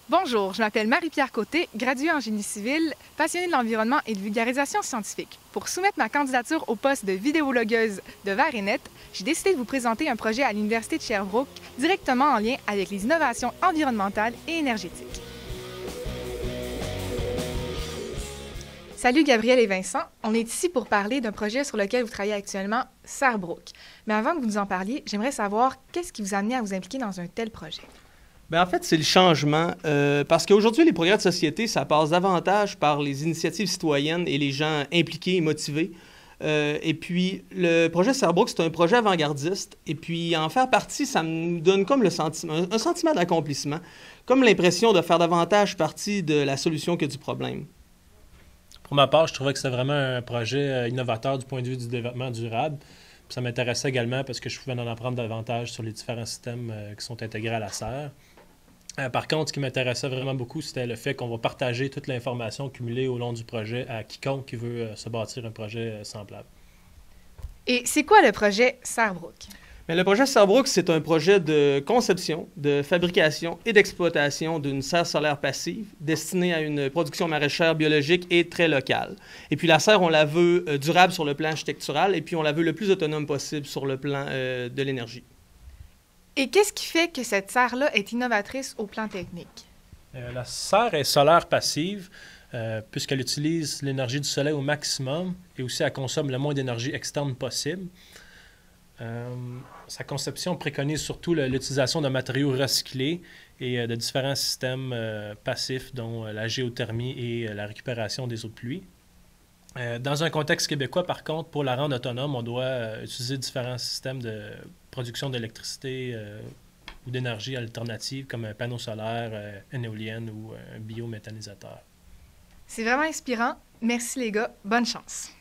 Bonjour, je m'appelle Marie-Pierre Côté, graduée en génie civil, passionnée de l'environnement et de vulgarisation scientifique. Pour soumettre ma candidature au poste de vidéologueuse de Verre et Net, j'ai décidé de vous présenter un projet à l'Université de Sherbrooke directement en lien avec les innovations environnementales et énergétiques. Salut Gabriel et Vincent, on est ici pour parler d'un projet sur lequel vous travaillez actuellement, Sherbrooke. Mais avant que vous nous en parliez, j'aimerais savoir qu'est-ce qui vous a amené à vous impliquer dans un tel projet? Bien, en fait, c'est le changement. Parce qu'aujourd'hui, les progrès de société, ça passe davantage par les initiatives citoyennes et les gens impliqués et motivés. Et puis, le projet Sherbrooke, c'est un projet avant-gardiste. Et puis, en faire partie, ça me donne comme un sentiment d'accomplissement, comme l'impression de faire davantage partie de la solution que du problème. Pour ma part, je trouvais que c'était vraiment un projet innovateur du point de vue du développement durable. Puis ça m'intéressait également parce que je pouvais en apprendre davantage sur les différents systèmes qui sont intégrés à la serre. Par contre, ce qui m'intéressait vraiment beaucoup, c'était le fait qu'on va partager toute l'information cumulée au long du projet à quiconque qui veut se bâtir un projet semblable. Et c'est quoi le projet Sherbrooke? Mais le projet Sherbrooke, c'est un projet de conception, de fabrication et d'exploitation d'une serre solaire passive destinée à une production maraîchère biologique et très locale. Et puis la serre, on la veut durable sur le plan architectural et puis on la veut le plus autonome possible sur le plan de l'énergie. Et qu'est-ce qui fait que cette serre-là est innovatrice au plan technique? La serre est solaire passive puisqu'elle utilise l'énergie du soleil au maximum et aussi elle consomme le moins d'énergie externe possible. Sa conception préconise surtout l'utilisation de matériaux recyclés et de différents systèmes passifs, dont la géothermie et la récupération des eaux de pluie. Dans un contexte québécois, par contre, pour la rendre autonome, on doit utiliser différents systèmes de production d'électricité ou d'énergie alternative, comme un panneau solaire, une éolienne ou un biométhanisateur. C'est vraiment inspirant. Merci les gars. Bonne chance.